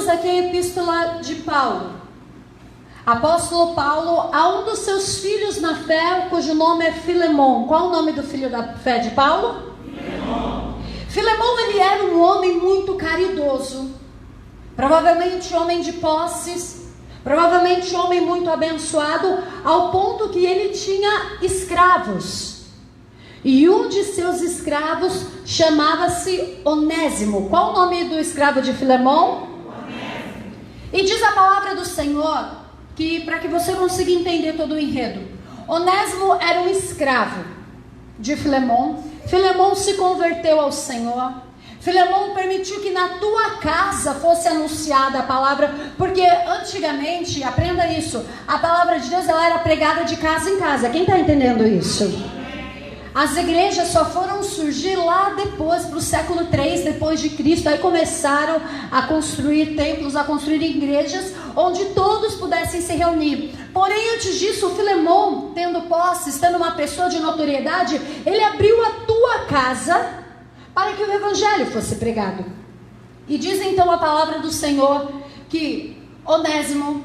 temos aqui a epístola de Paulo. Apóstolo Paulo, a um dos seus filhos na fé, cujo nome é Filemon. Qual o nome do filho da fé de Paulo? Filemon, ele era um homem muito caridoso, provavelmente homem de posses, provavelmente homem muito abençoado, ao ponto que ele tinha escravos. E um de seus escravos chamava-se Onésimo. Qual o nome do escravo de Filemon? Onésimo. E diz a palavra do Senhor, que para que você consiga entender todo o enredo, Onésimo era um escravo de Filemon. Filemon se converteu ao Senhor. Filemon permitiu que na tua casa fosse anunciada a palavra, porque antigamente, aprenda isso, a palavra de Deus ela era pregada de casa em casa. Quem está entendendo isso? As igrejas só foram surgir lá depois, para o século 3 depois de Cristo. Aí começaram a construir templos, a construir igrejas, onde todos pudessem se reunir. Porém, antes disso, o Filemon, tendo posses, tendo uma pessoa de notoriedade, ele abriu a tua casa para que o evangelho fosse pregado. E diz então a palavra do Senhor que Onésimo,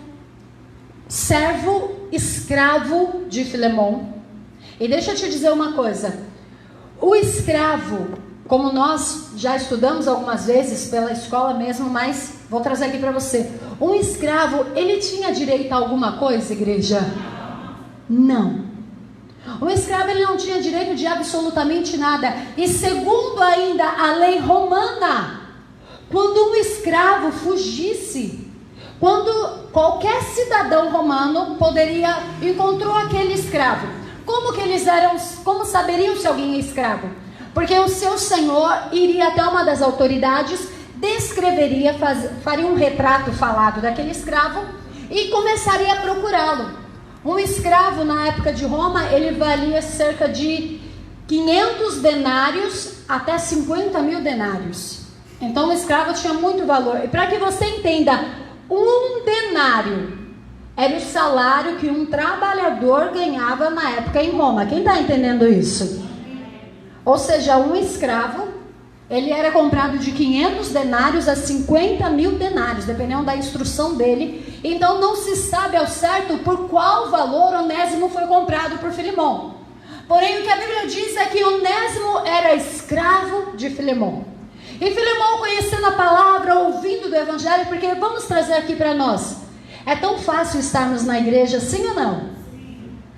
servo, escravo de Filemon. E deixa eu te dizer uma coisa, o escravo, como nós já estudamos algumas vezes pela escola mesmo, mas vou trazer aqui para você, um escravo, ele tinha direito a alguma coisa, igreja? Não. O escravo, ele não tinha direito de absolutamente nada. E segundo ainda a lei romana, quando um escravo fugisse, quando qualquer cidadão romano encontrou aquele escravo, como saberiam se alguém é escravo? Porque o seu senhor iria até uma das autoridades, descreveria, faria um retrato falado daquele escravo e começaria a procurá-lo. Um escravo na época de Roma, ele valia cerca de 500 denários até 50 mil denários. Então o escravo tinha muito valor. E para que você entenda, um denário era o salário que um trabalhador ganhava na época em Roma. Quem está entendendo isso? Ou seja, um escravo, ele era comprado de 500 denários a 50 mil denários, dependendo da instrução dele. Então não se sabe ao certo por qual valor Onésimo foi comprado por Filemon. Porém, o que a Bíblia diz é que Onésimo era escravo de Filemon. E Filemon, conhecendo a palavra, ouvindo do evangelho, porque vamos trazer aqui para nós, é tão fácil estarmos na igreja, sim ou não?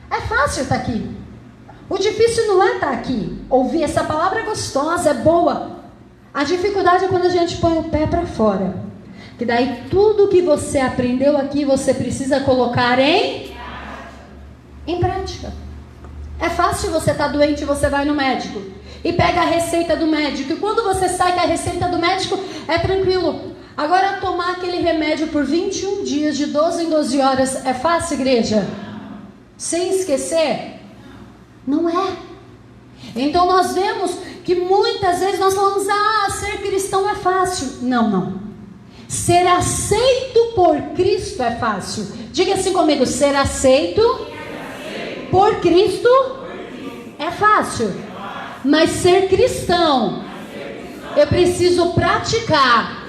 É fácil estar aqui. O difícil não é estar aqui, ouvir essa palavra é gostosa, é boa. A dificuldade é quando a gente põe o pé para fora. Que daí tudo que você aprendeu aqui, você precisa colocar em prática. É fácil você estar doente e você vai no médico e pega a receita do médico. E quando você sai com a receita do médico, é tranquilo. Agora, tomar aquele remédio por 21 dias, de 12 em 12 horas, é fácil, igreja? Sem esquecer? Não é. Então nós vemos que muitas vezes nós falamos, ser cristão é fácil. Não. Ser aceito por Cristo é fácil. Diga assim comigo, ser aceito por Cristo é fácil. Mas ser cristão, eu preciso praticar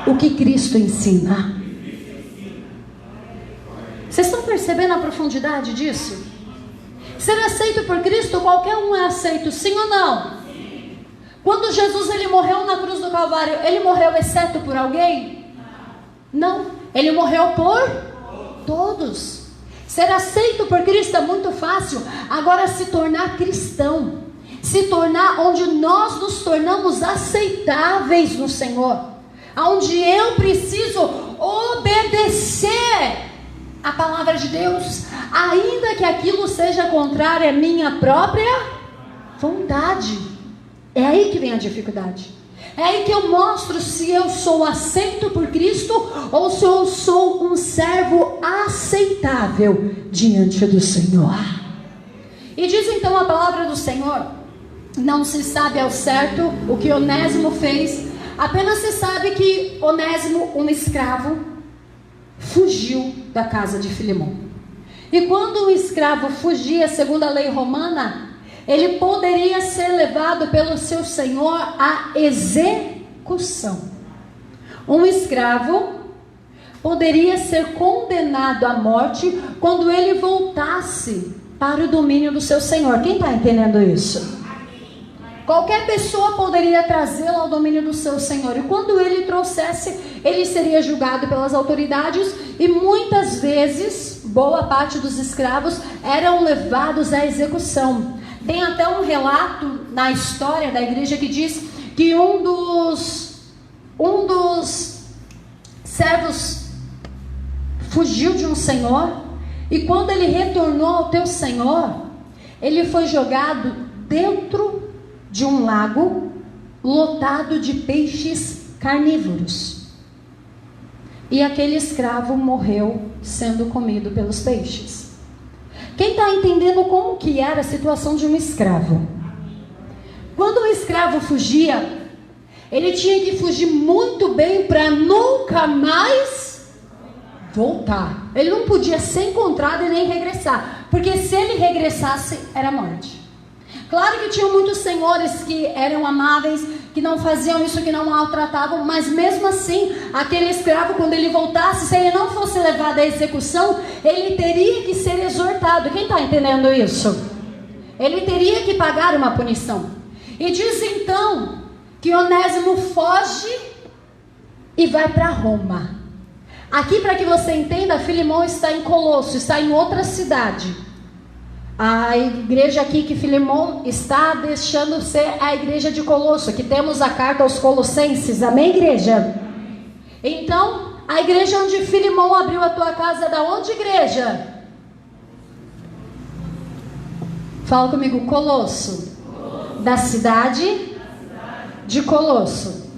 o que Cristo ensina. Vocês estão percebendo a profundidade disso? Ser aceito por Cristo, qualquer um é aceito, sim ou não? Sim. Quando Jesus ele morreu na cruz do Calvário, ele morreu exceto por alguém? Não. Ele morreu por todos. Ser aceito por Cristo é muito fácil. Agora, se tornar cristão, se tornar onde nós nos tornamos aceitáveis no Senhor, onde eu preciso obedecer a palavra de Deus, ainda que aquilo seja contrário à minha própria vontade. É aí que vem a dificuldade. É aí que eu mostro se eu sou aceito por Cristo ou se eu sou um servo aceitável diante do Senhor. E diz então a palavra do Senhor, não se sabe ao certo o que Onésimo fez, apenas se sabe que Onésimo, um escravo, fugiu da casa de Filemon. E quando um escravo fugia, segundo a lei romana, ele poderia ser levado pelo seu senhor à execução. Um escravo poderia ser condenado à morte quando ele voltasse para o domínio do seu senhor. Quem está entendendo isso? Qualquer pessoa poderia trazê-lo ao domínio do seu senhor. E quando ele trouxesse, ele seria julgado pelas autoridades. E muitas vezes, boa parte dos escravos eram levados à execução. Tem até um relato na história da igreja que diz que um dos servos fugiu de um senhor. E quando ele retornou ao teu senhor, ele foi jogado dentro de um lago lotado de peixes carnívoros. E aquele escravo morreu sendo comido pelos peixes. Quem está entendendo como que era a situação de um escravo? Quando o escravo fugia, ele tinha que fugir muito bem para nunca mais voltar. Ele não podia ser encontrado e nem regressar, porque se ele regressasse, era morte. Claro que tinham muitos senhores que eram amáveis, que não faziam isso, que não maltratavam, mas mesmo assim, aquele escravo, quando ele voltasse, se ele não fosse levado à execução, ele teria que ser exortado. Quem está entendendo isso? Ele teria que pagar uma punição. E diz então que Onésimo foge e vai para Roma. Aqui, para que você entenda, Filemão está em Colosso, está em outra cidade. A igreja aqui que Filemão está deixando ser a igreja de Colosso. Aqui temos a carta aos Colossenses. Amém, igreja? Então, a igreja onde Filemão abriu a tua casa é da onde, igreja? Fala comigo, Colosso. Da cidade de Colosso.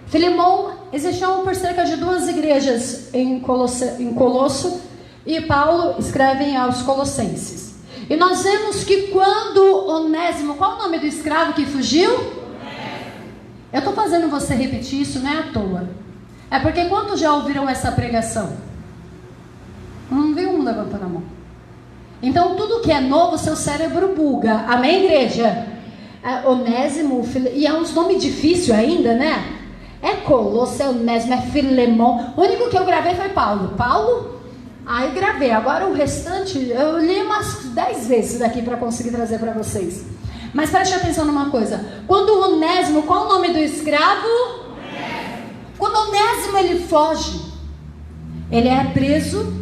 Filemão, existiam por cerca de 2 igrejas em Colosso. E Paulo escreve aos Colossenses. E nós vemos que quando Onésimo, qual o nome do escravo que fugiu? Eu estou fazendo você repetir isso, não é à toa. É porque quantos já ouviram essa pregação? Não viu um levantando a mão. Então tudo que é novo, seu cérebro buga. Amém, igreja? Onésimo, e é uns nomes difíceis ainda, né? É Colosso, é Onésimo, é Filemão. O único que eu gravei foi Paulo. Paulo? Aí gravei. Agora o restante, eu li umas 10 vezes daqui para conseguir trazer para vocês. Mas preste atenção numa coisa. Quando o Onésimo, qual o nome do escravo? Quando Onésimo ele foge, ele é preso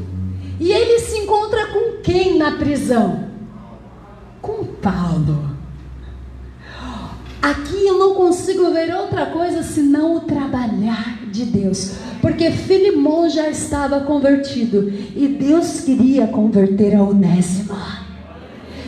e ele se encontra com quem na prisão? Com Paulo. Aqui eu não consigo ver outra coisa senão o trabalhar de Deus, porque Filemão já estava convertido e Deus queria converter a Onésimo.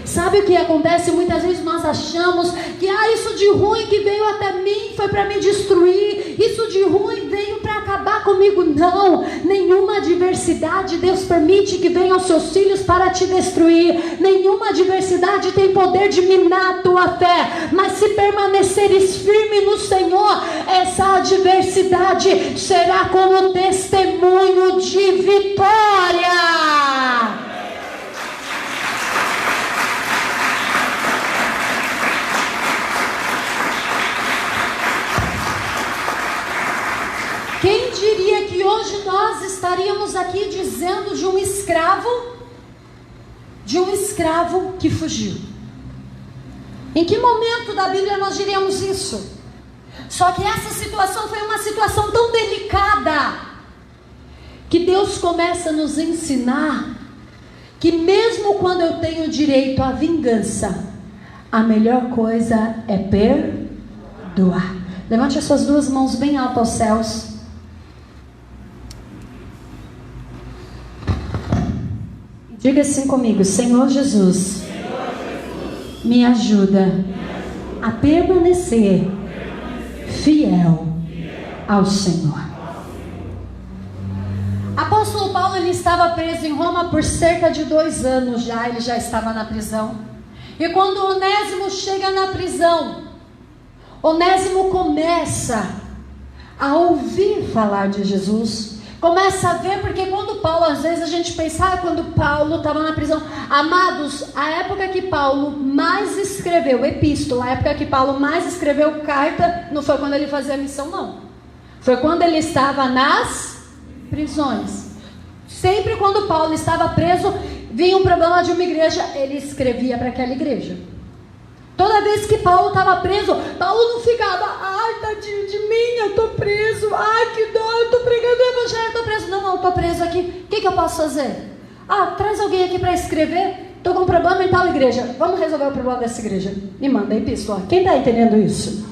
Sabe o que acontece? Muitas vezes nós achamos que isso de ruim que veio até mim foi para me destruir, isso de ruim veio para acabar comigo. Não, nenhuma adversidade Deus permite que venha aos seus filhos para te destruir. Nenhuma adversidade tem poder de minar a tua fé, mas se permaneceres firme no Senhor, essa adversidade será como testemunho de vitória. Quem diria que hoje nós estaríamos aqui dizendo de um escravo que fugiu? Em que momento da Bíblia nós diríamos isso? Só que essa situação foi uma situação tão delicada que Deus começa a nos ensinar que mesmo quando eu tenho direito à vingança, a melhor coisa é perdoar. Levante as suas 2 mãos bem alto aos céus. Diga assim comigo: Senhor Jesus, me ajuda a permanecer fiel ao Senhor. Apóstolo Paulo, ele estava preso em Roma por cerca de 2 anos já, ele já estava na prisão. E quando Onésimo chega na prisão, Onésimo começa a ouvir falar de Jesus. Começa a ver, porque quando Paulo, às vezes a gente pensa, quando Paulo estava na prisão. Amados, a época que Paulo mais escreveu epístola, a época que Paulo mais escreveu carta, não foi quando ele fazia a missão, não. Foi quando ele estava nas prisões. Sempre quando Paulo estava preso, vinha um problema de uma igreja, ele escrevia para aquela igreja. Toda vez que Paulo estava preso, Paulo não ficava, ai, tadinho de mim, eu estou preso, ai, que dó, eu estou pregando o evangelho, eu estou preso. Não, eu estou preso aqui, o que eu posso fazer? Ah, traz alguém aqui para escrever, estou com um problema em tal igreja, vamos resolver o problema dessa igreja. Me manda a epístola. Quem está entendendo isso?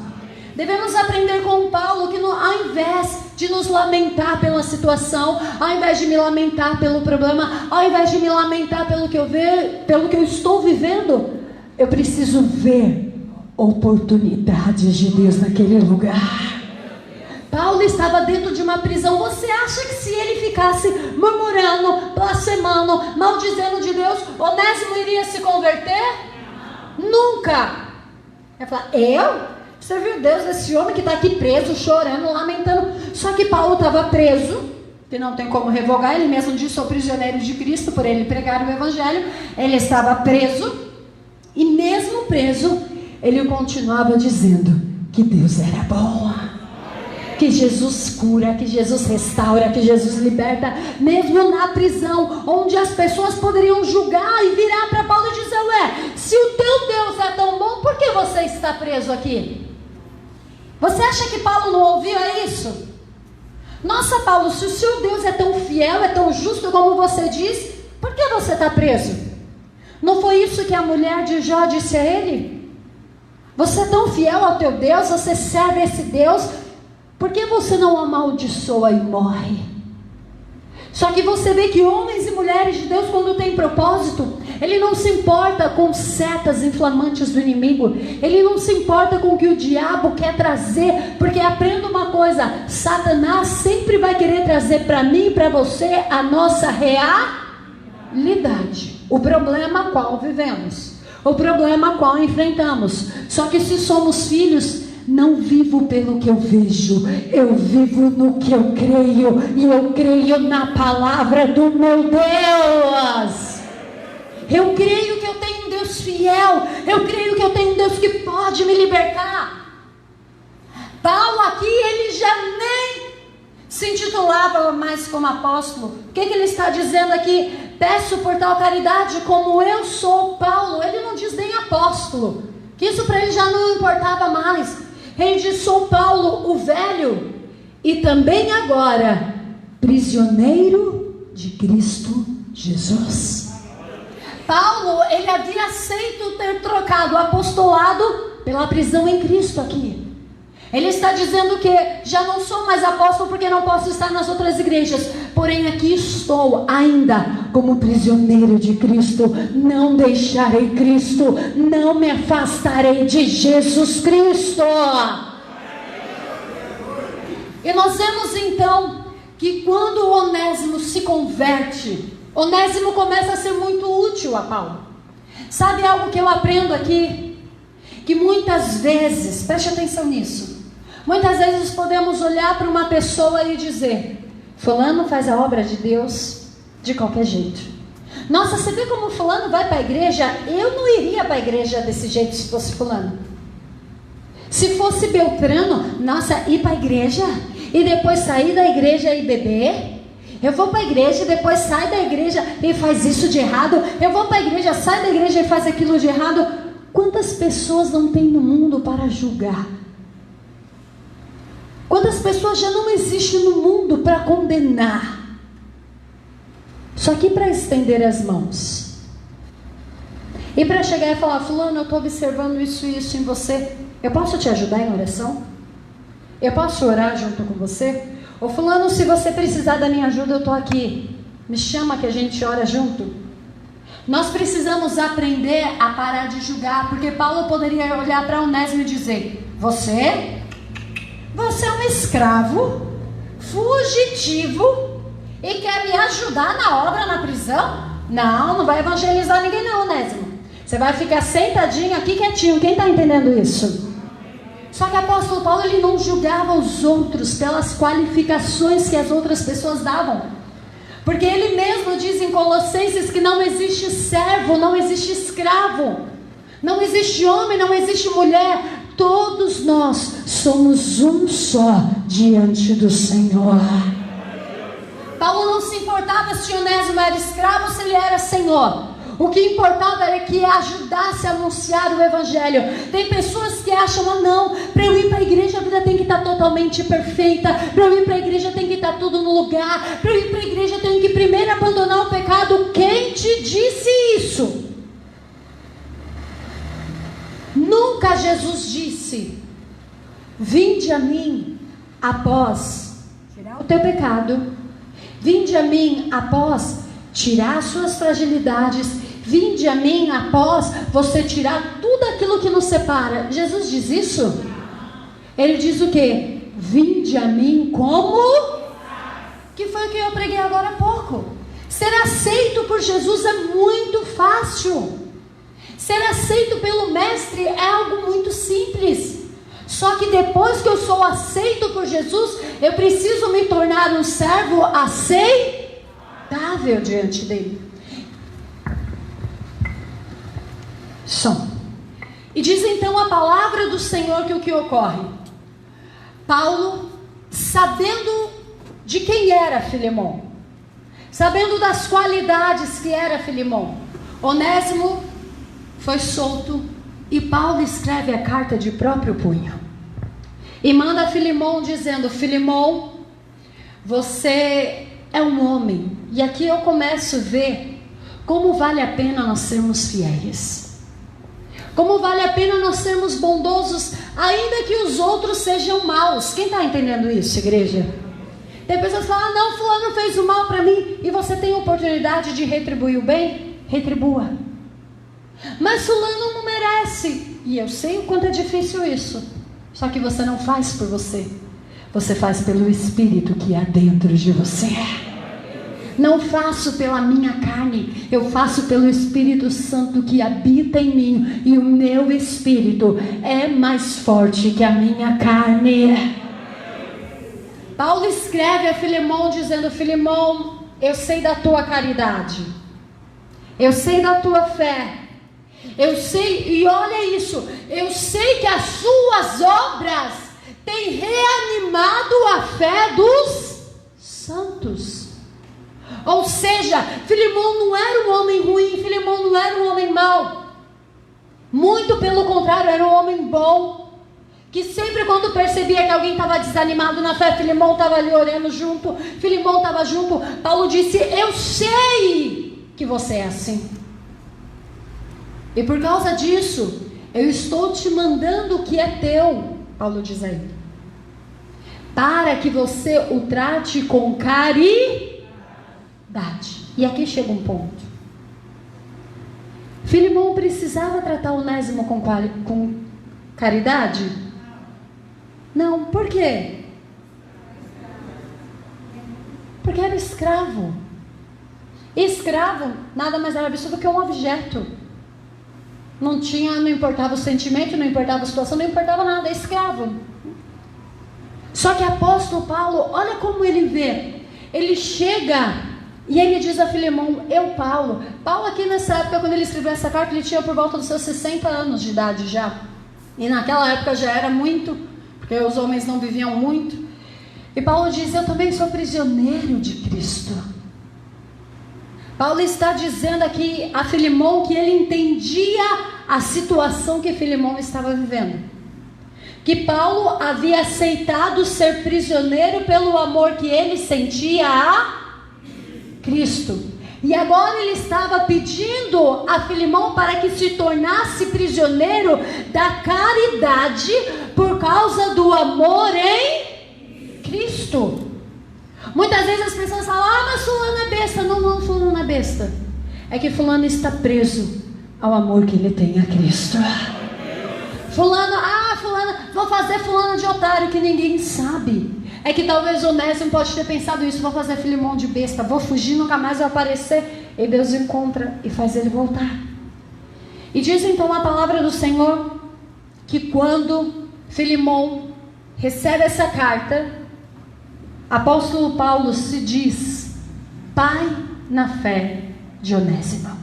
Devemos aprender com Paulo que ao invés de nos lamentar pela situação, ao invés de me lamentar pelo problema, ao invés de me lamentar pelo que eu estou vivendo, eu preciso ver oportunidades de Deus naquele lugar. Paulo estava dentro de uma prisão. Você acha que se ele ficasse murmurando, blasfemando, maldizendo de Deus, Onésimo iria se converter? Nunca. Ele falar, você viu Deus, esse homem que está aqui preso, chorando, lamentando. Só que Paulo estava preso, que não tem como revogar. Ele mesmo disse, sou prisioneiro de Cristo, por ele pregar o evangelho. Ele estava preso. E mesmo preso, ele continuava dizendo que Deus era bom, que Jesus cura, que Jesus restaura, que Jesus liberta, mesmo na prisão, onde as pessoas poderiam julgar e virar para Paulo e dizer, se o teu Deus é tão bom, por que você está preso aqui? Você acha que Paulo não ouvia isso? Nossa, Paulo, se o seu Deus é tão fiel, é tão justo como você diz, por que você está preso? Não foi isso que a mulher de Jó disse a ele? Você é tão fiel ao teu Deus, você serve esse Deus, por que você não amaldiçoa e morre? Só que você vê que homens e mulheres de Deus, quando tem propósito, ele não se importa com setas inflamantes do inimigo, ele não se importa com o que o diabo quer trazer, porque aprenda uma coisa, Satanás sempre vai querer trazer para mim e para você a nossa realidade. O problema qual vivemos, o problema qual enfrentamos. Só que se somos filhos, não vivo pelo que eu vejo, eu vivo no que eu creio, e eu creio na palavra do meu Deus. Eu creio que eu tenho um Deus fiel, eu creio que eu tenho um Deus que pode me libertar. Paulo aqui, ele já nem se intitulava mais como apóstolo. O que ele está dizendo aqui? Peço por tal caridade como eu sou Paulo. Ele não diz nem apóstolo, que isso para ele já não importava mais. Ele diz, sou Paulo o velho, e também agora prisioneiro de Cristo Jesus. Paulo, ele havia aceito ter trocado o apostolado pela prisão em Cristo aqui. Ele está dizendo que já não sou mais apóstolo porque não posso estar nas outras igrejas, porém aqui estou ainda como prisioneiro de Cristo. Não deixarei Cristo, não me afastarei de Jesus Cristo. E nós vemos então que quando o Onésimo se converte, Onésimo começa a ser muito útil a Paulo. Sabe algo que eu aprendo aqui? Que muitas vezes, preste atenção nisso, muitas vezes podemos olhar para uma pessoa e dizer, fulano faz a obra de Deus de qualquer jeito. Nossa, você vê como fulano vai para a igreja? Eu não iria para a igreja desse jeito se fosse fulano. Se fosse Beltrano, nossa, ir para a igreja e depois sair da igreja e beber. Eu vou para a igreja e depois sai da igreja e faz isso de errado. Eu vou para a igreja, sai da igreja e faz aquilo de errado. Quantas pessoas não tem no mundo para julgar? Quantas pessoas já não existem no mundo para condenar? Só que para estender as mãos e para chegar e falar, fulano, eu estou observando isso e isso em você, eu posso te ajudar em oração? Eu posso orar junto com você? Ou fulano, se você precisar da minha ajuda, eu estou aqui, me chama que a gente ora junto. Nós precisamos aprender a parar de julgar, porque Paulo poderia olhar para Onésimo e dizer, você é um escravo, fugitivo, e quer me ajudar na obra, na prisão? Não vai evangelizar ninguém não, Onésimo. Você vai ficar sentadinho aqui quietinho. Quem está entendendo isso? Só que o apóstolo Paulo, ele não julgava os outros pelas qualificações que as outras pessoas davam. Porque ele mesmo diz em Colossenses que não existe servo, não existe escravo, não existe homem, não existe mulher. Todos nós somos um só diante do Senhor. Paulo não se importava se Onésimo era escravo ou se ele era senhor. O que importava era que ajudasse a anunciar o evangelho. Tem pessoas que acham, não, para eu ir para a igreja a vida tem que estar totalmente perfeita, para eu ir para a igreja tem que estar tudo no lugar, para eu ir para a igreja eu tenho que primeiro abandonar o pecado. Quem te disse isso? Nunca Jesus disse: vinde a mim após tirar o teu pecado, vinde a mim após tirar as suas fragilidades, vinde a mim após você tirar tudo aquilo que nos separa. Jesus diz isso? Ele diz o quê? Vinde a mim como? Que foi o que eu preguei agora há pouco. Ser aceito por Jesus é muito fácil. Ser aceito pelo Mestre é algo muito simples. Só que depois que eu sou aceito por Jesus, eu preciso me tornar um servo aceitável diante dele. Som. E diz então a palavra do Senhor que o que ocorre? Paulo, sabendo de quem era Filemon, sabendo das qualidades que era Filemon, Onésimo foi solto e Paulo escreve a carta de próprio punho e manda a Filemon dizendo: Filemon, você é um homem. E aqui eu começo a ver como vale a pena nós sermos fiéis, como vale a pena nós sermos bondosos, ainda que os outros sejam maus. Quem está entendendo isso, igreja? Tem pessoas que falam: não, fulano fez o mal para mim, e você tem a oportunidade de retribuir o bem, retribua. Mas fulano não merece, e eu sei o quanto é difícil isso, só que você não faz por você, você faz pelo Espírito que há dentro de você. Não faço pela minha carne, eu faço pelo Espírito Santo que habita em mim, e o meu Espírito é mais forte que a minha carne. Paulo escreve a Filemon dizendo: Filemon, eu sei da tua caridade, eu sei da tua fé, eu sei, e olha isso, eu sei que as suas obras têm reanimado a fé dos santos. Ou seja, Filemon não era um homem ruim, Filemon não era um homem mau, muito pelo contrário, era um homem bom, que sempre quando percebia que alguém estava desanimado na fé, Filemon estava ali orando junto, Filemon estava junto. Paulo disse: eu sei que você é assim, e por causa disso, eu estou te mandando o que é teu, Paulo diz aí, para que você o trate com caridade. E aqui chega um ponto. Filemon precisava tratar Onésimo com caridade? Não, por quê? Porque era escravo. Escravo nada mais era visto do que um objeto. Não importava o sentimento, não importava a situação, não importava nada, é escravo. Só que apóstolo Paulo, olha como ele vê. Ele chega e ele diz a Filemon: Paulo aqui nessa época, quando ele escreveu essa carta, ele tinha por volta dos seus 60 anos de idade já. E naquela época já era muito, porque os homens não viviam muito. E Paulo diz: eu também sou prisioneiro de Cristo. Paulo está dizendo aqui a Filemon que ele entendia a situação que Filemon estava vivendo, que Paulo havia aceitado ser prisioneiro pelo amor que ele sentia a Cristo, e agora ele estava pedindo a Filemon para que se tornasse prisioneiro da caridade por causa do amor em Cristo. Muitas vezes as pessoas falam: mas fulano é besta. Não, fulano não é besta, é que fulano está preso ao amor que ele tem a Cristo. Fulano, vou fazer fulano de otário que ninguém sabe. É que talvez Onésimo pode ter pensado isso: vou fazer Filemon de besta, vou fugir, nunca mais vai aparecer. E Deus encontra e faz ele voltar. E diz então a palavra do Senhor que quando Filemon recebe essa carta, apóstolo Paulo se diz pai na fé de Onésimo.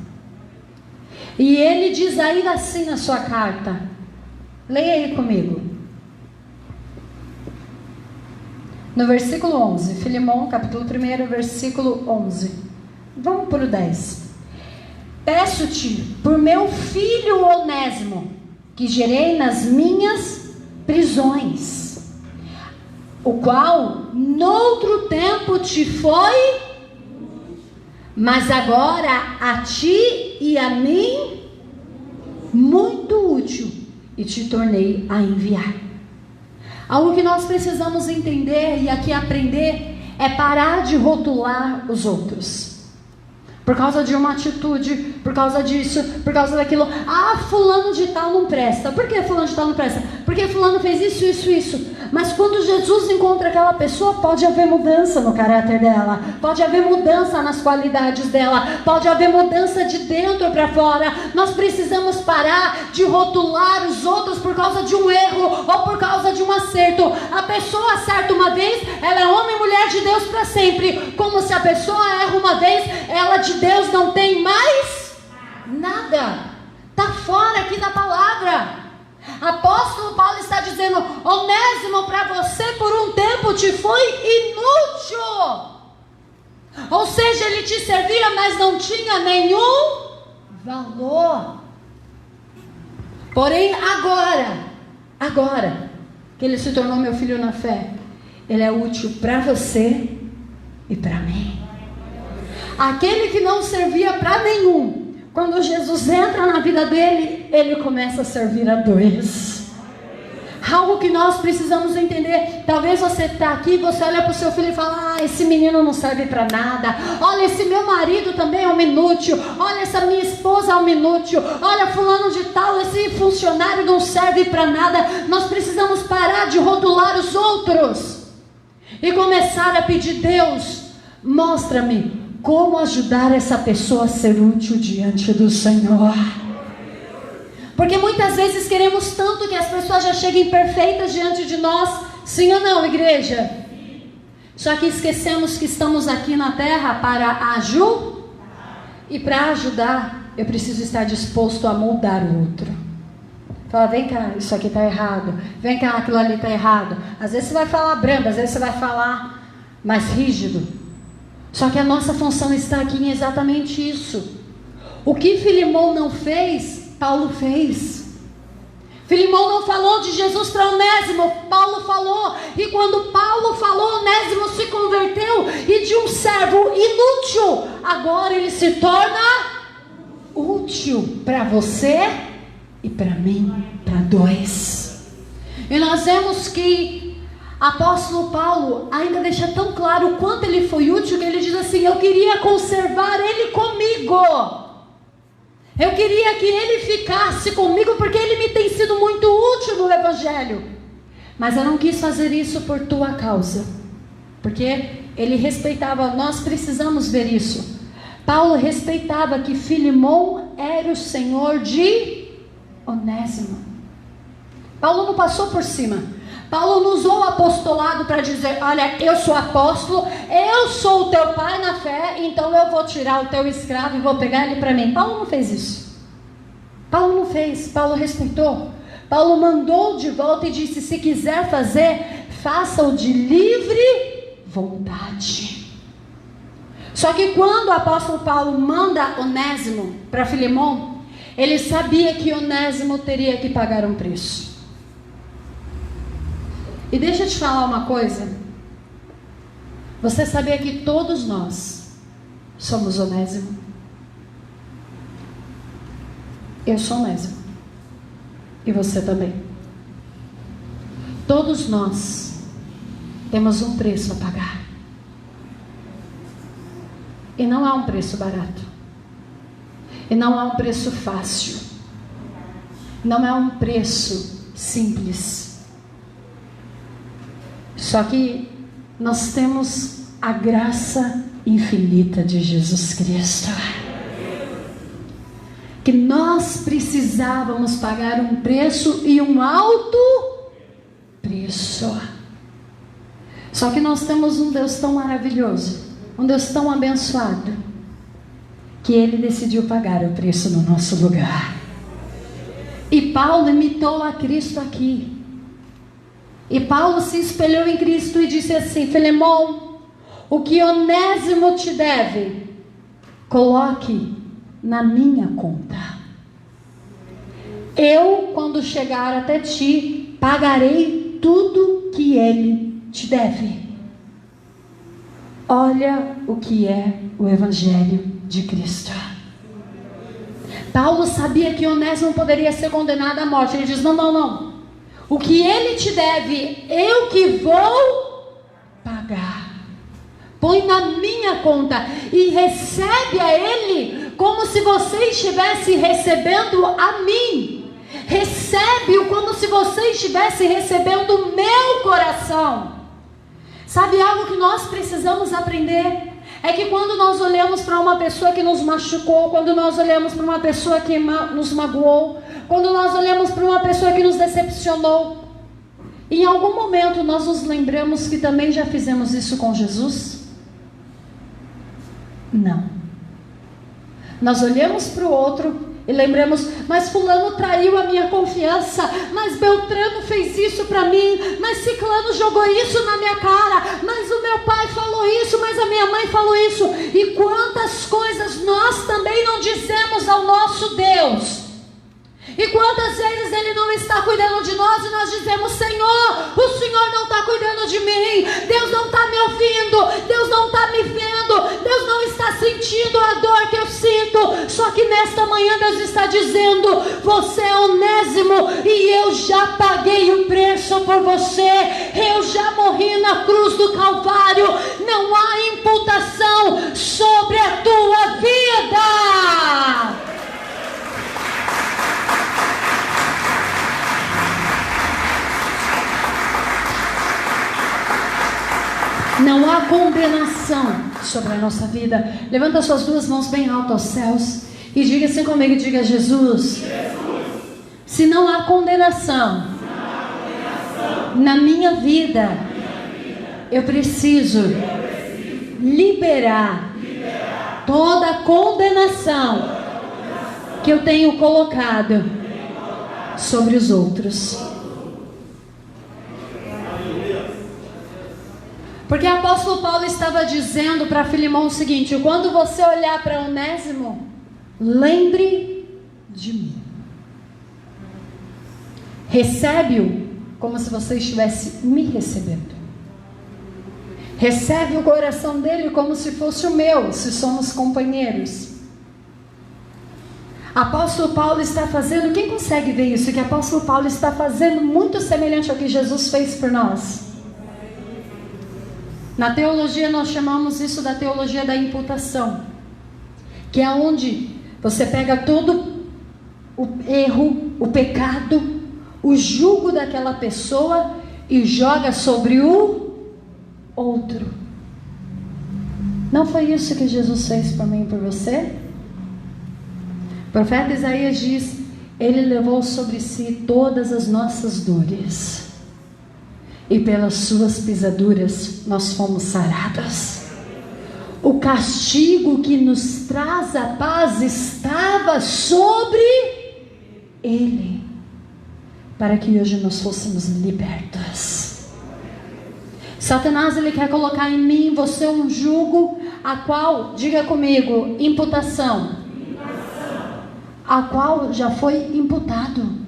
E ele diz ainda assim na sua carta, leia aí comigo: No versículo 11, Filemão, capítulo 1, versículo 11. Vamos para o 10. Peço-te por meu filho Onésimo, que gerei nas minhas prisões, o qual noutro tempo te foi, mas agora a ti e a mim muito útil, e te tornei a enviar. Algo que nós precisamos entender e aqui aprender é parar de rotular os outros. Por causa de uma atitude, por causa disso, por causa daquilo. Ah, fulano de tal não presta. Por que fulano de tal não presta? Porque fulano fez isso, isso, isso. Mas quando Jesus encontra aquela pessoa, pode haver mudança no caráter dela. Pode haver mudança nas qualidades dela. Pode haver mudança de dentro para fora. Nós precisamos parar de rotular os outros por causa de um erro ou por causa de um acerto. A pessoa acerta uma vez, ela é homem e mulher de Deus para sempre. Como se a pessoa erra uma vez, ela de Deus não tem mais nada. Está fora aqui da palavra. Apóstolo Paulo está dizendo: Onésimo, para você por um tempo te foi inútil. Ou seja, ele te servia, mas não tinha nenhum valor. Porém, agora que ele se tornou meu filho na fé, ele é útil para você e para mim. Aquele que não servia para nenhum, quando Jesus entra na vida dele, ele começa a servir a dois. Algo que nós precisamos entender. Talvez você está aqui, você olha para o seu filho e fala: ah, esse menino não serve para nada. Olha, esse meu marido também é um inútil. Olha, essa minha esposa é um inútil. Olha, fulano de tal, esse funcionário não serve para nada. Nós precisamos parar de rotular os outros e começar a pedir: Deus, mostra-me como ajudar essa pessoa a ser útil diante do Senhor. Porque muitas vezes queremos tanto que as pessoas já cheguem perfeitas diante de nós. Sim ou não, igreja? Só que esquecemos que estamos aqui na terra para ajudar. E para ajudar, eu preciso estar disposto a moldar o outro. Fala: vem cá, isso aqui está errado. Vem cá, aquilo ali está errado. Às vezes você vai falar brando, às vezes você vai falar mais rígido. Só que a nossa função está aqui em exatamente isso. O que Filemão não fez, Paulo fez. Filemão não falou de Jesus para Onésimo, Paulo falou. E quando Paulo falou, Onésimo se converteu. E de um servo inútil, agora ele se torna útil para você e para mim, para dois. E nós vemos que apóstolo Paulo ainda deixa tão claro o quanto ele foi útil, que ele diz assim: eu queria conservar ele comigo. Eu queria que ele ficasse comigo, porque ele me tem sido muito útil no Evangelho. Mas eu não quis fazer isso por tua causa. Porque ele respeitava, nós precisamos ver isso. Paulo respeitava que Filemão era o senhor de Onésimo. Paulo não passou por cima. Paulo não usou o apostolado para dizer: olha, eu sou apóstolo, eu sou o teu pai na fé, então eu vou tirar o teu escravo e vou pegar ele para mim. Paulo não fez isso. Paulo não fez, Paulo respeitou. Paulo mandou de volta e disse: se quiser fazer, faça-o de livre vontade. Só que quando o apóstolo Paulo manda Onésimo para Filemão, ele sabia que Onésimo teria que pagar um preço. E deixa eu te falar uma coisa. Você sabia que todos nós somos Onésimo? Eu sou Onésimo. E você também. Todos nós temos um preço a pagar. E não há um preço barato. E não há um preço fácil. Não é um preço simples. Só que nós temos a graça infinita de Jesus Cristo, que nós precisávamos pagar um preço e um alto preço. Só que nós temos um Deus tão maravilhoso, um Deus tão abençoado, que Ele decidiu pagar o preço no nosso lugar. E Paulo imitou a Cristo aqui. E Paulo se espelhou em Cristo e disse assim: Filemon, o que Onésimo te deve, coloque na minha conta. Eu, quando chegar até ti, pagarei tudo que ele te deve. Olha o que é o Evangelho de Cristo. Paulo sabia que Onésimo poderia ser condenado à morte. Ele diz: não. O que ele te deve, eu que vou pagar. Põe na minha conta e recebe a ele como se você estivesse recebendo a mim. Recebe-o como se você estivesse recebendo o meu coração. Sabe algo que nós precisamos aprender? É que quando nós olhamos para uma pessoa que nos machucou, quando nós olhamos para uma pessoa que nos magoou, quando nós olhamos para uma pessoa que nos decepcionou, em algum momento nós nos lembramos que também já fizemos isso com Jesus? Não. Nós olhamos para o outro e lembramos: mas fulano traiu a minha confiança, mas Beltrano fez isso para mim, mas Ciclano jogou isso na minha cara, mas o meu pai falou isso, mas a minha mãe falou isso. E quantas coisas nós também não dizemos ao nosso Deus. E quantas vezes Ele não está cuidando de nós e nós dizemos: Senhor, o Senhor não está cuidando de mim, Deus não está me ouvindo, Deus não está me vendo, Deus não está sentindo a dor que eu sinto. Só que nesta manhã Deus está dizendo: você é Onésimo e eu já paguei o preço por você, eu já morri na cruz do Calvário, não há imputação sobre a tua vida. Não há condenação sobre a nossa vida. Levanta suas duas mãos bem alto aos céus e diga assim comigo, diga: Jesus, se não há condenação na minha vida, eu preciso liberar toda a condenação que eu tenho colocado sobre os outros. Porque o apóstolo Paulo estava dizendo para Filemão o seguinte: quando você olhar para Onésimo, lembre de mim. Recebe-o como se você estivesse me recebendo. Recebe o coração dele como se fosse o meu, se somos companheiros. Apóstolo Paulo está fazendo, quem consegue ver isso? Que o apóstolo Paulo está fazendo muito semelhante ao que Jesus fez por nós. Na teologia nós chamamos isso da teologia da imputação, que é onde você pega todo o erro, o pecado, o jugo daquela pessoa e joga sobre o outro. Não foi isso que Jesus fez por mim e por você? O profeta Isaías diz: Ele levou sobre si todas as nossas dores, e pelas suas pisaduras nós fomos sarados. O castigo que nos traz a paz estava sobre Ele, para que hoje nós fôssemos libertos. Satanás, ele quer colocar em mim, em você, um jugo, a qual, diga comigo, imputação, a qual já foi imputado.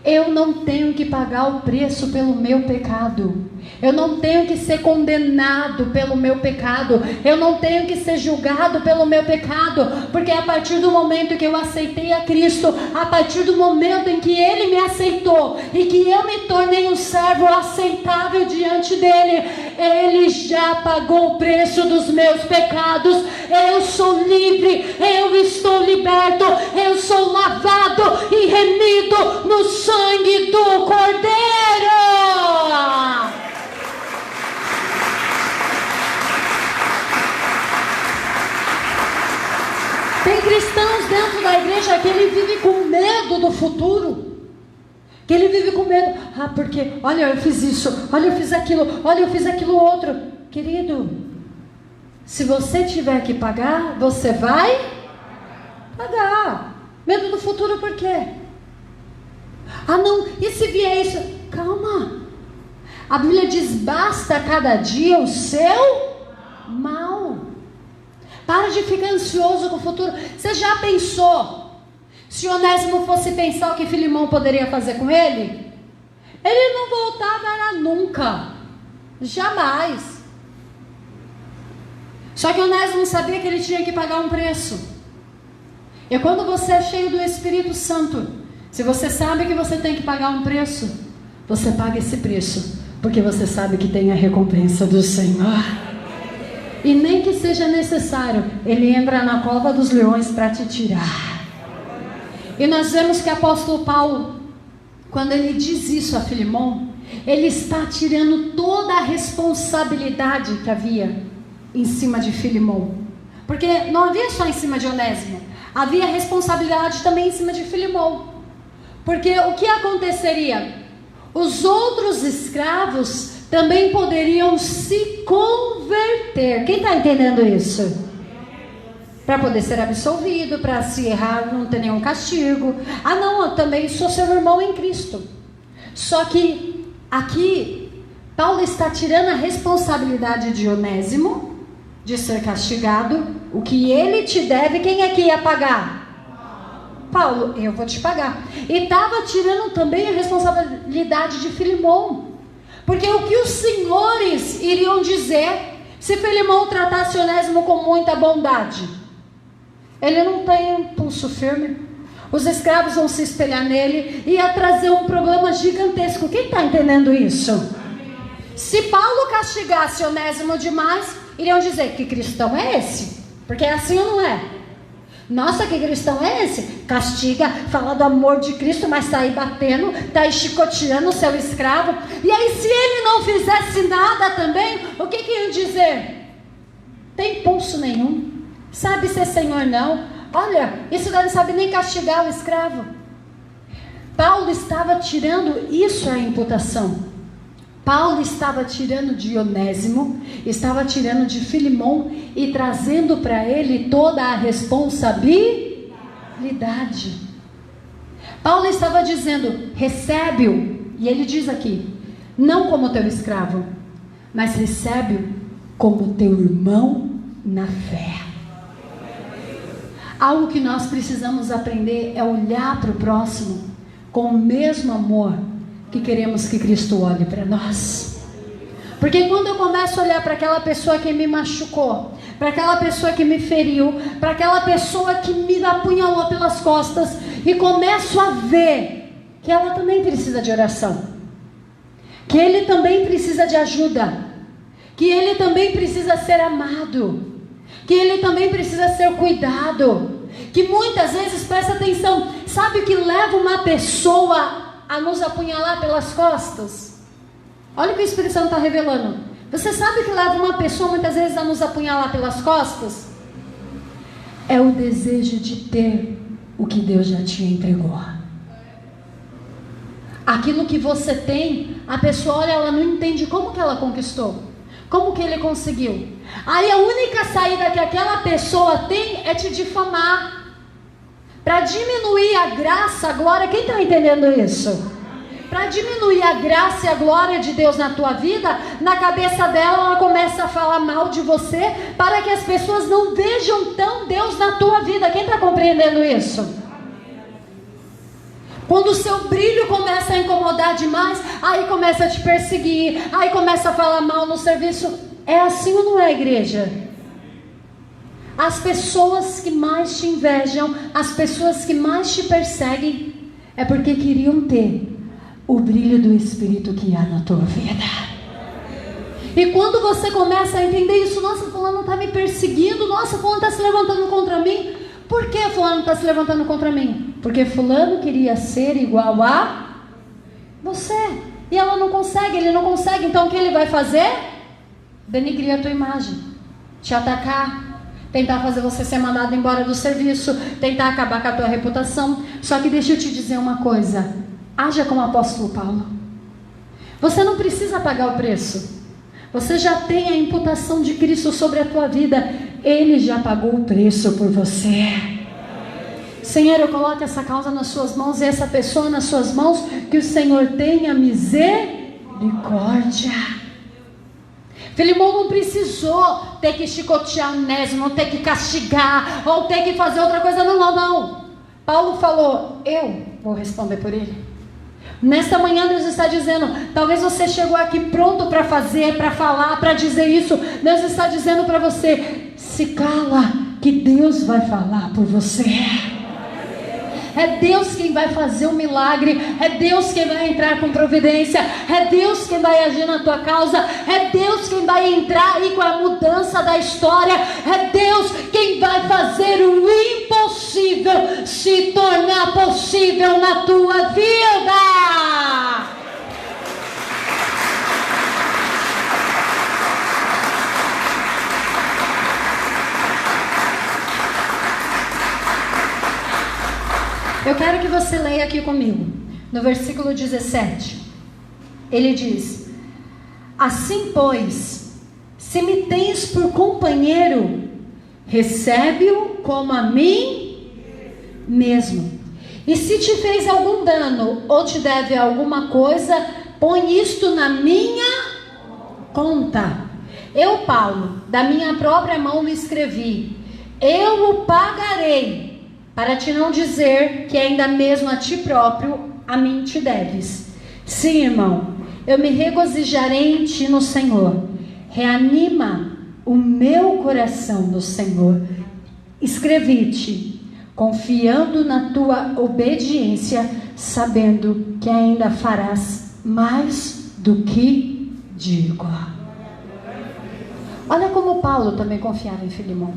Eu não tenho que pagar o preço pelo meu pecado. Eu não tenho que ser condenado pelo meu pecado. Eu não tenho que ser julgado pelo meu pecado. Porque a partir do momento que eu aceitei a Cristo, a partir do momento em que Ele me aceitou e que eu me tornei um servo aceitável diante dEle, Ele já pagou o preço dos meus pecados. Eu sou livre, eu estou liberto, eu sou lavado e remido no sangue do Cordeiro. Tem cristãos dentro da igreja que ele vive com medo do futuro, que ele vive com medo. Porque, olha, eu fiz isso, olha, eu fiz aquilo, olha, eu fiz aquilo outro. Querido, se você tiver que pagar, você vai pagar. Medo do futuro por quê? Não, e se vier isso? Calma. A Bíblia diz: basta cada dia o seu mal. Para de ficar ansioso com o futuro. Você já pensou, se Onésimo fosse pensar o que Filemão poderia fazer com ele? Ele não voltava era nunca. Jamais. Só que Onésimo sabia que ele tinha que pagar um preço. E quando você é cheio do Espírito Santo, se você sabe que você tem que pagar um preço, você paga esse preço, porque você sabe que tem a recompensa do Senhor. E nem que seja necessário, ele entra na cova dos leões para te tirar. E nós vemos que o apóstolo Paulo, quando ele diz isso a Filemão, ele está tirando toda a responsabilidade que havia em cima de Filemão. Porque não havia só em cima de Onésimo, havia responsabilidade também em cima de Filemão. Porque o que aconteceria? Os outros escravos também poderiam se converter. Quem está entendendo isso? Para poder ser absolvido, para se errar não ter nenhum castigo. Ah não, eu também sou seu irmão em Cristo. Só que aqui Paulo está tirando a responsabilidade de Onésimo de ser castigado. O que ele te deve, quem é que ia pagar? Paulo, eu vou te pagar. E estava tirando também a responsabilidade de Filemão. Porque o que os senhores iriam dizer se Filemão tratasse Onésimo com muita bondade? Ele não tem um pulso firme. Os escravos vão se espelhar nele e ia trazer um problema gigantesco. Quem está entendendo isso? Se Paulo castigasse Onésimo demais, iriam dizer: que cristão é esse? Porque é assim ou não é? Nossa, que cristão é esse? Castiga, fala do amor de Cristo, mas está aí batendo, está aí chicoteando o seu escravo. E aí, se ele não fizesse nada também, o que iam dizer? Tem pulso nenhum, sabe ser senhor não. Olha, isso daí não sabe nem castigar o escravo. Paulo estava tirando isso, a imputação. Paulo estava tirando de Onésimo, estava tirando de Filemão e trazendo para ele toda a responsabilidade. Paulo estava dizendo: recebe-o, e ele diz aqui, não como teu escravo, mas recebe-o como teu irmão na fé. Algo que nós precisamos aprender é olhar para o próximo com o mesmo amor que queremos que Cristo olhe para nós. Porque quando eu começo a olhar para aquela pessoa que me machucou, para aquela pessoa que me feriu, para aquela pessoa que me apunhalou pelas costas, e começo a ver que ela também precisa de oração, que ele também precisa de ajuda, que ele também precisa ser amado, que ele também precisa ser cuidado, que muitas vezes, presta atenção, sabe o que leva uma pessoa a nos apunhalar pelas costas? Olha o que o Espírito Santo está revelando. Você sabe que leva uma pessoa muitas vezes a nos apunhalar pelas costas? É o desejo de ter o que Deus já te entregou. Aquilo que você tem, a pessoa olha, ela não entende como que ela conquistou, como que ele conseguiu. Aí a única saída que aquela pessoa tem é te difamar, para diminuir a graça, a glória. Quem está entendendo isso? Para diminuir a graça e a glória de Deus na tua vida, na cabeça dela ela começa a falar mal de você, para que as pessoas não vejam tão Deus na tua vida. Quem está compreendendo isso? Quando o seu brilho começa a incomodar demais, aí começa a te perseguir, aí começa a falar mal no serviço. É assim ou não é, igreja? As pessoas que mais te invejam, as pessoas que mais te perseguem, é porque queriam ter o brilho do Espírito que há na tua vida. E quando você começa a entender isso: nossa, fulano está me perseguindo, nossa, fulano está se levantando contra mim. Por que fulano está se levantando contra mim? Porque fulano queria ser igual a você, e ela não consegue, ele não consegue. Então o que ele vai fazer? Denigrir a tua imagem, te atacar, tentar fazer você ser mandado embora do serviço, tentar acabar com a tua reputação. Só que deixa eu te dizer uma coisa: haja como o apóstolo Paulo. Você não precisa pagar o preço. Você já tem a imputação de Cristo sobre a tua vida. Ele já pagou o preço por você. Senhor, eu coloco essa causa nas suas mãos e essa pessoa nas suas mãos. Que o Senhor tenha misericórdia. misericórdia. Filemão não precisou ter que chicotear Onésimo, ter que castigar, ou ter que fazer outra coisa. Não. Paulo falou, eu vou responder por ele. Nesta manhã Deus está dizendo, talvez você chegou aqui pronto para fazer, para falar, para dizer isso. Deus está dizendo para você, se cala, que Deus vai falar por você. É Deus quem vai fazer o milagre, é Deus quem vai entrar com providência, é Deus quem vai agir na tua causa, é Deus quem vai entrar aí com a mudança da história, é Deus quem vai fazer o impossível se tornar possível na tua vida. Eu quero que você leia aqui comigo, no versículo 17. Ele diz: assim, pois, se me tens por companheiro, recebe-o como a mim mesmo. E se te fez algum dano, ou te deve alguma coisa, põe isto na minha conta. Eu, Paulo, da minha própria mão lhe escrevi, eu o pagarei, para te não dizer que ainda mesmo a ti próprio a mim te deves. Sim, irmão, eu me regozijarei em ti no Senhor. Reanima o meu coração no Senhor. Escrevi-te, confiando na tua obediência, sabendo que ainda farás mais do que digo. Olha como Paulo também confiava em Filemão.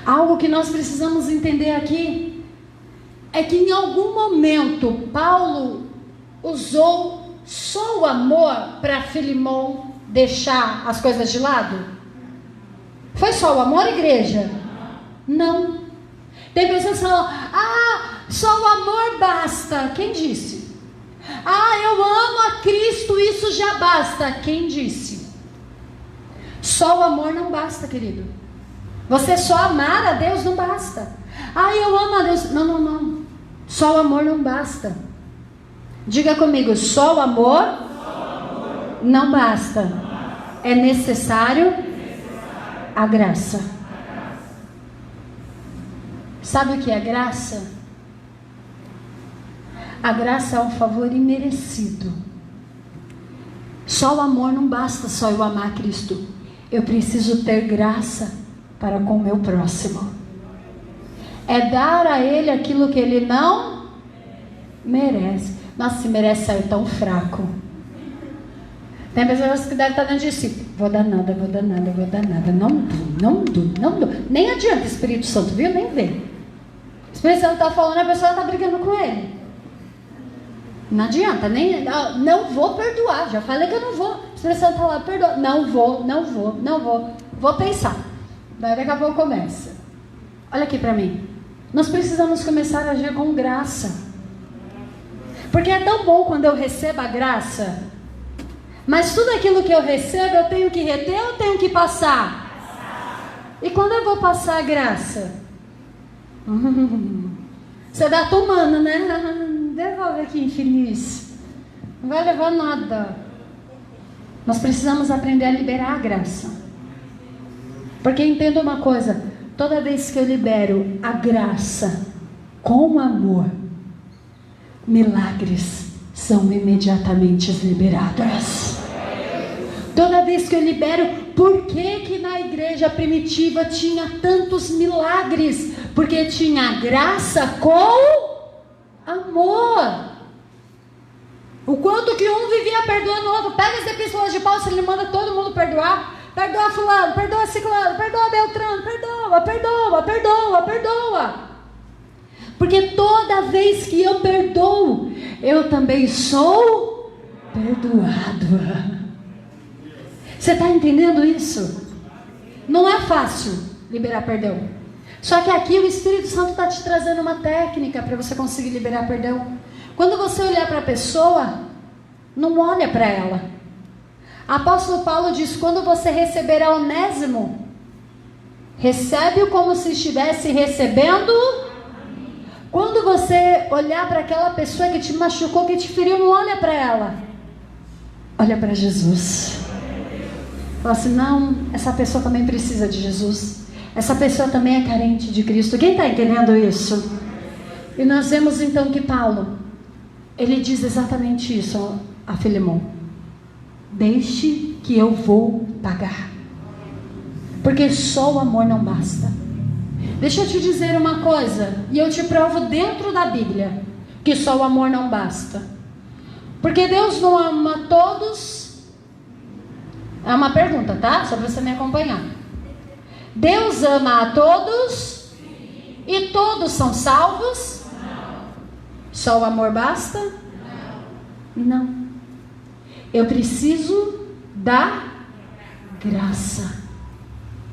Algo que nós precisamos entender aqui é que em algum momento Paulo usou só o amor para Filemão deixar as coisas de lado. Foi só o amor, igreja? Não. Tem pessoas que falam, só o amor basta. Quem disse? Eu amo a Cristo, isso já basta. Quem disse? Só o amor não basta, querido. Você só amar a Deus não basta. Eu amo a Deus. Não. Só o amor não basta. Diga comigo, só o amor não basta. É necessário a graça. Sabe o que é graça? A graça é um favor imerecido. Só o amor não basta, só eu amar Cristo. Eu preciso ter graça para com o meu próximo. É dar a ele aquilo que ele não merece. Nossa, se merece, saiu tão fraco. Tem pessoas que devem estar dentro de si, vou dar nada. Não dou. Nem adianta Espírito Santo, viu? Nem vem. O Espírito Santo está falando, a pessoa está brigando com ele. Não adianta, não vou perdoar. Já falei que eu não vou. O Espírito Santo está lá, perdoa. Não vou. Vou pensar. Daí daqui a pouco começa. Olha aqui para mim. Nós precisamos começar a agir com graça. Porque é tão bom quando eu recebo a graça. Mas tudo aquilo que eu recebo, eu tenho que reter ou tenho que passar? E quando eu vou passar a graça? Você dá tomando, né? Devolve aqui, infeliz. Não vai levar nada. Nós precisamos aprender a liberar a graça. Porque entenda uma coisa, toda vez que eu libero a graça com amor, milagres são imediatamente liberados. Toda vez que eu libero, por que na igreja primitiva tinha tantos milagres? Porque tinha graça com amor. O quanto que um vivia perdoando o outro. Pega as epístolas de Paulo, ele manda todo mundo perdoar. Perdoa fulano, perdoa ciclano, perdoa Beltrano, perdoa. Porque toda vez que eu perdoo, eu também sou perdoado. Você está entendendo isso? Não é fácil liberar perdão. Só que aqui o Espírito Santo está te trazendo uma técnica para você conseguir liberar perdão. Quando você olhar para a pessoa, não olha para ela. Apóstolo Paulo diz, quando você receber a Onésimo, recebe-o como se estivesse recebendo. Quando você olhar para aquela pessoa que te machucou, que te feriu, não olha para ela. Olha para Jesus. Fala assim, não, essa pessoa também precisa de Jesus. Essa pessoa também é carente de Cristo. Quem está entendendo isso? E nós vemos então que Paulo, ele diz exatamente isso a Filemon. Deixe que eu vou pagar. Porque só o amor não basta. Deixa eu te dizer uma coisa, e eu te provo dentro da Bíblia, que só o amor não basta. Porque Deus não ama todos. É uma pergunta, tá? Só para você me acompanhar. Deus ama a todos? E todos são salvos? Só o amor basta? Não. Eu preciso da graça.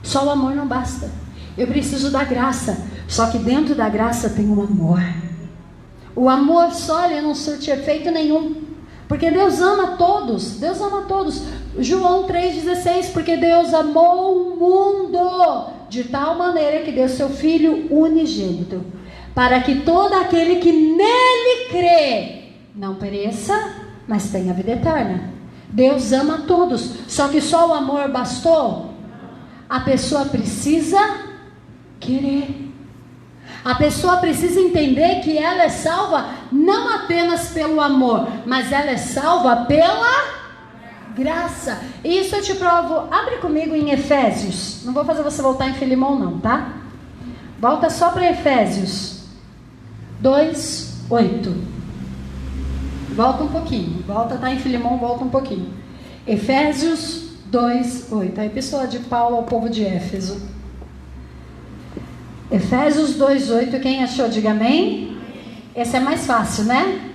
Só o amor não basta. Eu preciso da graça. Só que dentro da graça tem o amor. O amor só ele não surte efeito nenhum. Porque Deus ama todos. Deus ama todos. João 3,16. Porque Deus amou o mundo de tal maneira que deu seu Filho unigênito, para que todo aquele que nele crê não pereça, mas tenha vida eterna. Deus ama todos. Só que só o amor bastou? A pessoa precisa querer. A pessoa precisa entender que ela é salva não apenas pelo amor, mas ela é salva pela graça. E isso eu te provo. Abre comigo em Efésios. Não vou fazer você voltar em Filemon não, tá? Volta só para Efésios 2:8. Volta um pouquinho. Volta, tá em Filemon, volta um pouquinho. Efésios 2:8. A epístola de Paulo ao povo de Éfeso. Efésios 2:8. Quem achou, diga amém. Esse é mais fácil, né?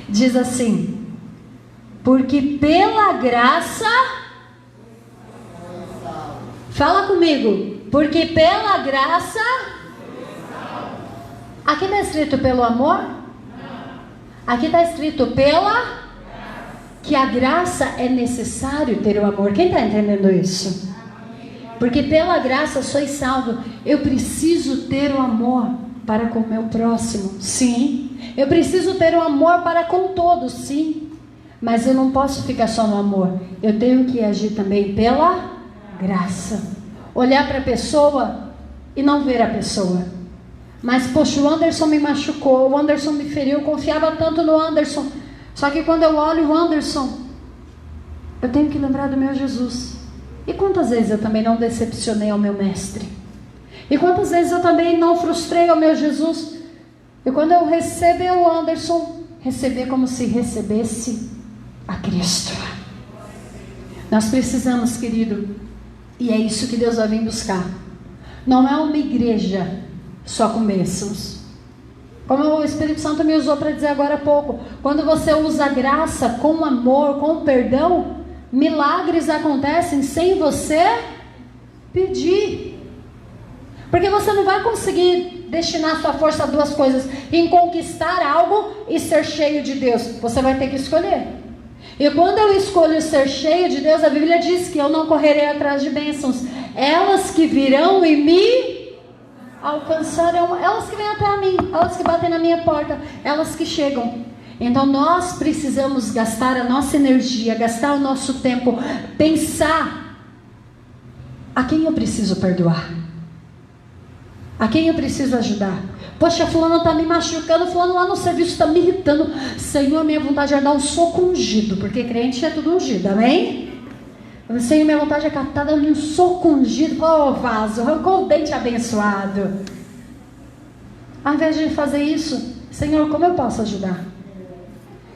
Diz assim: porque pela graça, fala comigo, porque pela graça, aqui está escrito pelo amor? Aqui está escrito pela, que a graça é necessário ter o amor. Quem está entendendo isso? Porque pela graça sois salvo. Eu preciso ter o amor para com o meu próximo, sim. Eu preciso ter o amor para com todos, sim. Mas eu não posso ficar só no amor. Eu tenho que agir também pela graça. Olhar para a pessoa e não ver a pessoa. Mas, poxa, o Anderson me machucou, o Anderson me feriu, eu confiava tanto no Anderson. Só que quando eu olho o Anderson, eu tenho que lembrar do meu Jesus. E quantas vezes eu também não decepcionei ao meu mestre? E quantas vezes eu também não frustrei ao meu Jesus? E quando eu receber o Anderson, receber como se recebesse a Cristo. Nós precisamos, querido, e é isso que Deus vai vir buscar. Não é uma igreja só com bênçãos. Como o Espírito Santo me usou para dizer agora há pouco, quando você usa a graça com amor, com perdão, milagres acontecem sem você pedir. Porque você não vai conseguir destinar sua força a duas coisas: em conquistar algo e ser cheio de Deus. Você vai ter que escolher. E quando eu escolho ser cheio de Deus, a Bíblia diz que eu não correrei atrás de bênçãos. Elas que virão e me alcançarão. Elas que vêm até mim, elas que batem na minha porta, elas que chegam. Então nós precisamos gastar a nossa energia, gastar o nosso tempo, pensar: a quem eu preciso perdoar? A quem eu preciso ajudar? Poxa, fulano está me machucando, fulano lá no serviço está me irritando. Senhor, minha vontade é dar um soco ungido, porque crente é tudo ungido, amém? Senhor, minha vontade é catar, dar um soco ungido. Oh, vaso, arrancou o dente abençoado. Ao invés de fazer isso, Senhor, como eu posso ajudar?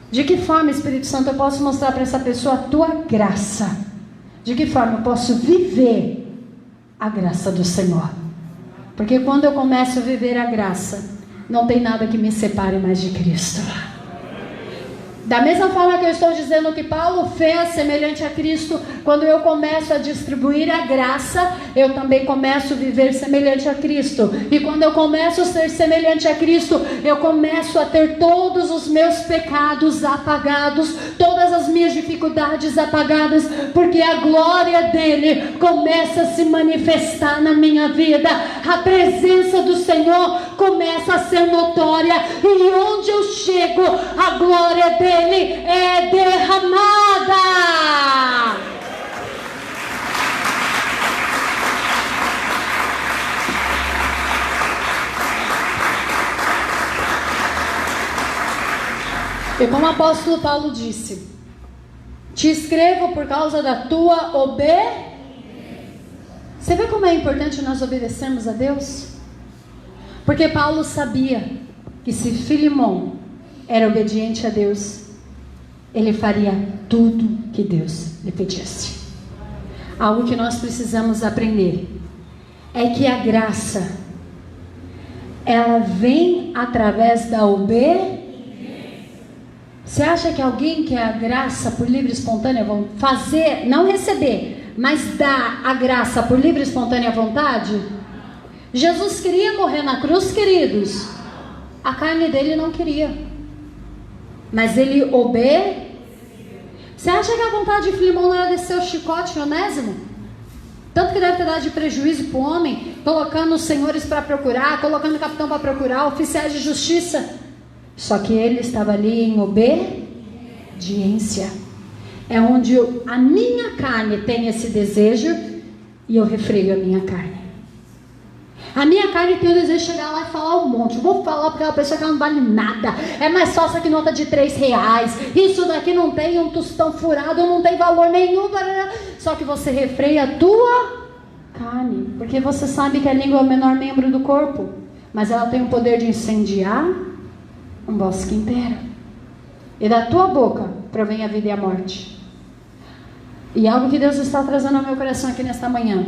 De que forma, Espírito Santo, eu posso mostrar para essa pessoa a tua graça? De que forma eu posso viver a graça do Senhor? Porque quando eu começo a viver a graça, não tem nada que me separe mais de Cristo. Da mesma forma que eu estou dizendo que Paulo fez semelhante a Cristo, quando eu começo a distribuir a graça, eu também começo a viver semelhante a Cristo. E quando eu começo a ser semelhante a Cristo, eu começo a ter todos os meus pecados apagados, todas as minhas dificuldades apagadas, porque a glória dele começa a se manifestar na minha vida. A presença do Senhor começa a ser notória, e onde eu chego, a glória dele é derramada. E como o apóstolo Paulo disse, te escrevo por causa da tua obediência. Você vê como é importante nós obedecermos a Deus? Porque Paulo sabia que se Filemon era obediente a Deus, ele faria tudo que Deus lhe pedisse. Algo que nós precisamos aprender é que a graça, ela vem através da obediência. Você acha que alguém quer a graça por livre e espontânea vontade? Fazer, não receber, mas dar a graça por livre e espontânea vontade? Jesus queria morrer na cruz, queridos. A carne dele não queria. Mas ele obedeceu. Você acha que a vontade de Filemon não era descer o chicote em Onésimo? Tanto que deve ter dado de prejuízo para o homem, colocando os senhores para procurar, colocando o capitão para procurar, oficiais de justiça. Só que ele estava ali em obediência. É onde a minha carne tem esse desejo e eu refreio a minha carne. A minha carne tem o desejo de chegar lá e falar um monte. Vou falar para aquela pessoa que ela não vale nada. É mais fácil que nota de R$3. Isso daqui não tem um tostão furado, não tem valor nenhum. Só que você refreia a tua carne. Porque você sabe que a língua é o menor membro do corpo. Mas ela tem o poder de incendiar um bosque inteiro. E da tua boca provém a vida e a morte. E algo que Deus está trazendo ao meu coração aqui nesta manhã: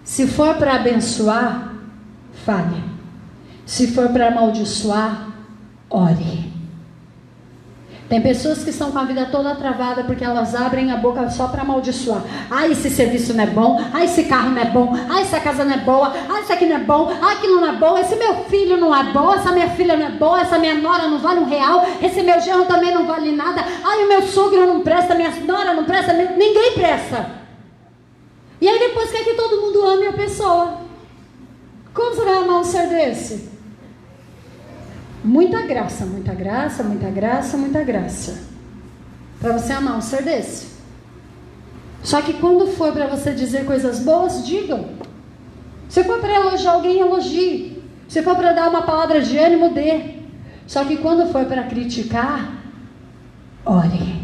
se for para abençoar, fale. Se for para amaldiçoar, ore. Tem pessoas que estão com a vida toda travada porque elas abrem a boca só para amaldiçoar. Ah, esse serviço não é bom. Ah, esse carro não é bom. Ah, essa casa não é boa. Ah, isso aqui não é bom. Ah, aquilo não é bom. Esse meu filho não é bom. Essa minha filha não é boa. Essa minha nora não vale R$1. Esse meu genro também não vale nada. Ah, o meu sogro não presta. Minha nora não presta. Ninguém presta. E aí depois quer que todo mundo ame a pessoa. Como você vai amar um ser desse? Muita graça, muita graça, muita graça, muita graça. Para você amar um ser desse. Só que quando for para você dizer coisas boas, digam. Se for para elogiar alguém, elogie. Se for para dar uma palavra de ânimo, dê. Só que quando for para criticar, ore.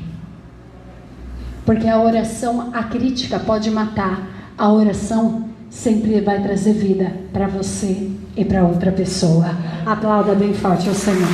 Porque a oração, a crítica pode matar. A oração sempre vai trazer vida para você e para outra pessoa. Aplauda bem forte ao Senhor.